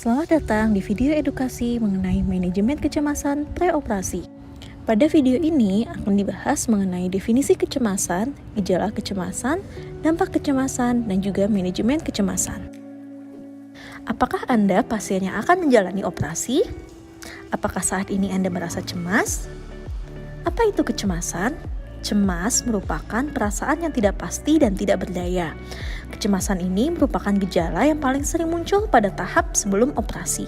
Selamat datang di video edukasi mengenai manajemen kecemasan preoperasi. Pada video ini akan dibahas mengenai definisi kecemasan, gejala kecemasan, dampak kecemasan, dan juga manajemen kecemasan. Apakah Anda pasien yang akan menjalani operasi? Apakah saat ini Anda merasa cemas? Apa itu kecemasan? Cemas merupakan perasaan yang tidak pasti dan tidak berdaya. Kecemasan ini merupakan gejala yang paling sering muncul pada tahap sebelum operasi.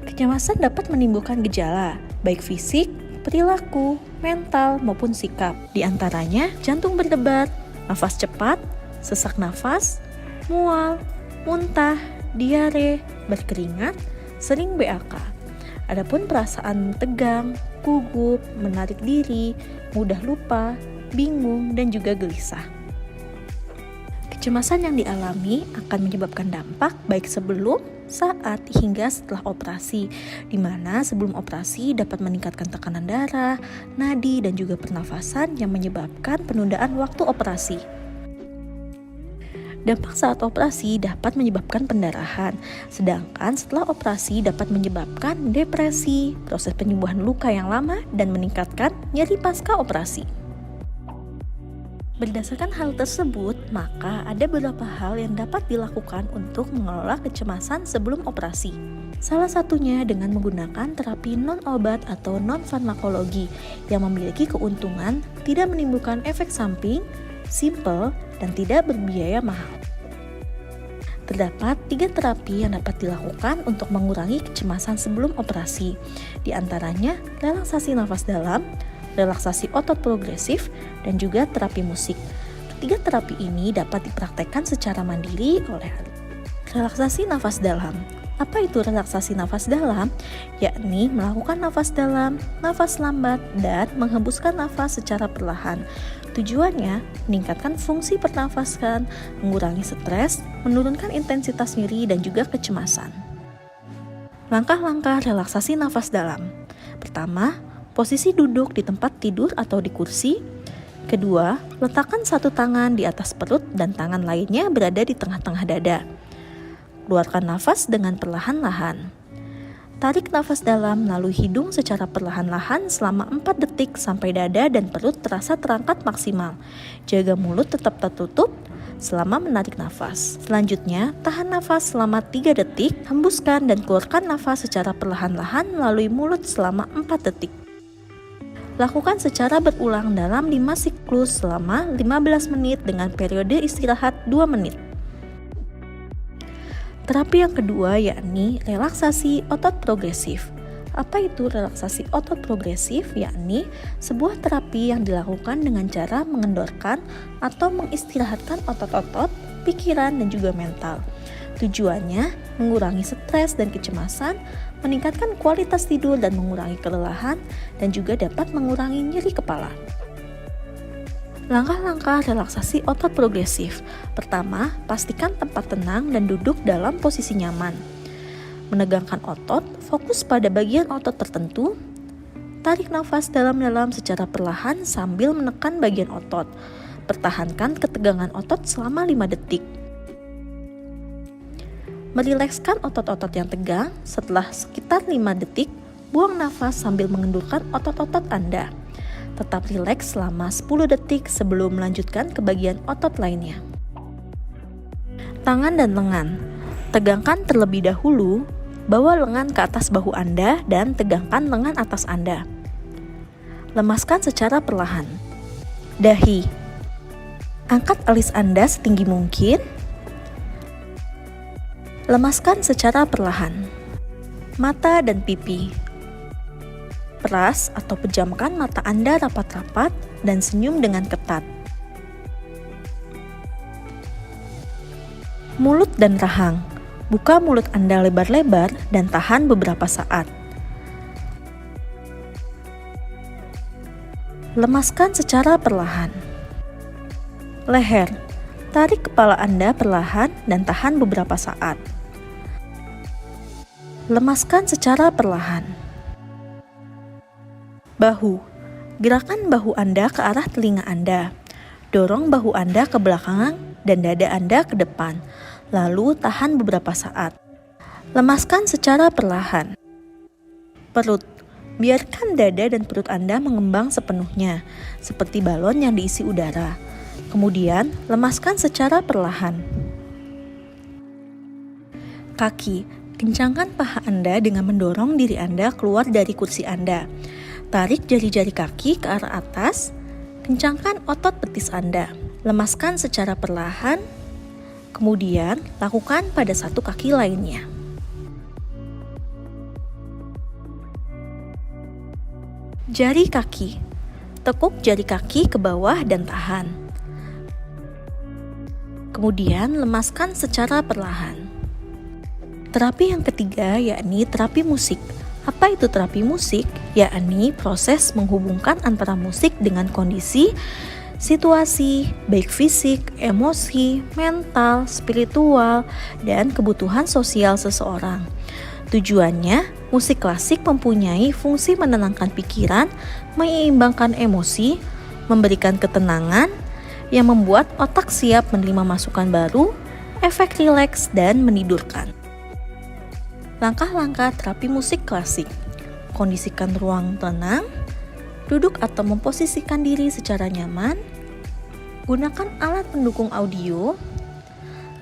Kecemasan dapat menimbulkan gejala, baik fisik, perilaku, mental, maupun sikap. Di antaranya jantung berdebar, nafas cepat, sesak nafas, mual, muntah, diare, berkeringat, sering BAK. Adapun perasaan tegang, gugup, menarik diri, mudah lupa, bingung, dan juga gelisah. Kecemasan yang dialami akan menyebabkan dampak baik sebelum, saat, hingga setelah operasi, di mana sebelum operasi dapat meningkatkan tekanan darah, nadi, dan juga pernafasan yang menyebabkan penundaan waktu operasi. Dampak saat operasi dapat menyebabkan pendarahan, sedangkan setelah operasi dapat menyebabkan depresi, proses penyembuhan luka yang lama, dan meningkatkan nyeri pasca operasi. Berdasarkan hal tersebut, maka ada beberapa hal yang dapat dilakukan untuk mengelola kecemasan sebelum operasi. Salah satunya dengan menggunakan terapi non-obat atau non-farmakologi yang memiliki keuntungan tidak menimbulkan efek samping, simple, dan tidak berbiaya mahal. Terdapat 3 terapi yang dapat dilakukan untuk mengurangi kecemasan sebelum operasi. Di antaranya relaksasi nafas dalam, relaksasi otot progresif, dan juga terapi musik. Ketiga terapi ini dapat dipraktekkan secara mandiri oleh relaksasi nafas dalam. Apa itu relaksasi nafas dalam? Yakni melakukan nafas dalam, nafas lambat, dan menghembuskan nafas secara perlahan. Tujuannya meningkatkan fungsi pernafasan, mengurangi stres, menurunkan intensitas nyeri, dan juga kecemasan. Langkah-langkah relaksasi nafas dalam. Pertama, posisi duduk di tempat tidur atau di kursi. Kedua, letakkan satu tangan di atas perut dan tangan lainnya berada di tengah-tengah dada. Keluarkan nafas dengan perlahan-lahan. Tarik nafas dalam melalui hidung secara perlahan-lahan selama 4 detik sampai dada dan perut terasa terangkat maksimal. Jaga mulut tetap tertutup selama menarik nafas. Selanjutnya, tahan nafas selama 3 detik, hembuskan dan keluarkan nafas secara perlahan-lahan melalui mulut selama 4 detik. Lakukan secara berulang dalam 5 siklus selama 15 menit dengan periode istirahat 2 menit. Terapi yang kedua yakni relaksasi otot progresif. Apa itu relaksasi otot progresif? Yakni sebuah terapi yang dilakukan dengan cara mengendorkan atau mengistirahatkan otot-otot, pikiran, dan juga mental. Tujuannya mengurangi stres dan kecemasan, meningkatkan kualitas tidur dan mengurangi kelelahan, dan juga dapat mengurangi nyeri kepala. Langkah-langkah relaksasi otot progresif. Pertama, pastikan tempat tenang dan duduk dalam posisi nyaman. Menegangkan otot, fokus pada bagian otot tertentu. Tarik nafas dalam-dalam secara perlahan sambil menekan bagian otot. Pertahankan ketegangan otot selama 5 detik. Merilekskan otot-otot yang tegang. Setelah sekitar 5 detik, buang nafas sambil mengendurkan otot-otot Anda. Tetap rileks selama 10 detik sebelum melanjutkan ke bagian otot lainnya. Tangan dan lengan. Tegangkan terlebih dahulu, bawa lengan ke atas bahu Anda dan tegangkan lengan atas Anda. Lemaskan secara perlahan. Dahi. Angkat alis Anda setinggi mungkin. Lemaskan secara perlahan. Mata dan pipi. Peras atau pejamkan mata Anda rapat-rapat dan senyum dengan ketat. Mulut dan rahang. Buka mulut Anda lebar-lebar dan tahan beberapa saat. Lemaskan secara perlahan. Leher. Tarik kepala Anda perlahan dan tahan beberapa saat. Lemaskan secara perlahan. Bahu. Gerakan bahu Anda ke arah telinga Anda. Dorong bahu Anda ke belakang dan dada Anda ke depan. Lalu tahan beberapa saat. Lemaskan secara perlahan. Perut. Biarkan dada dan perut Anda mengembang sepenuhnya, seperti balon yang diisi udara. Kemudian, lemaskan secara perlahan. Kaki. Kencangkan paha Anda dengan mendorong diri Anda keluar dari kursi Anda. Tarik jari-jari kaki ke arah atas. Kencangkan otot betis Anda. Lemaskan secara perlahan. Kemudian, lakukan pada satu kaki lainnya. Jari kaki. Tekuk jari kaki ke bawah dan tahan. Kemudian lemaskan secara perlahan. Terapi yang ketiga yakni terapi musik. Apa itu terapi musik? Yakni proses menghubungkan antara musik dengan kondisi, situasi, baik fisik, emosi, mental, spiritual, dan kebutuhan sosial seseorang. Tujuannya, musik klasik mempunyai fungsi menenangkan pikiran, menyeimbangkan emosi, memberikan ketenangan, yang membuat otak siap menerima masukan baru, efek rileks, dan menidurkan. Langkah-langkah terapi musik klasik. Kondisikan ruang tenang, duduk atau memposisikan diri secara nyaman, gunakan alat pendukung audio,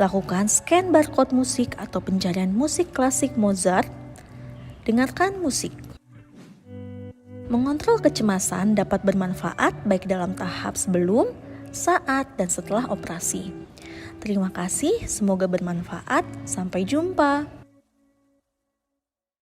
lakukan scan barcode musik atau pencarian musik klasik Mozart, dengarkan musik. Mengontrol kecemasan dapat bermanfaat baik dalam tahap sebelum, saat, dan setelah operasi. Terima kasih, semoga bermanfaat. Sampai jumpa.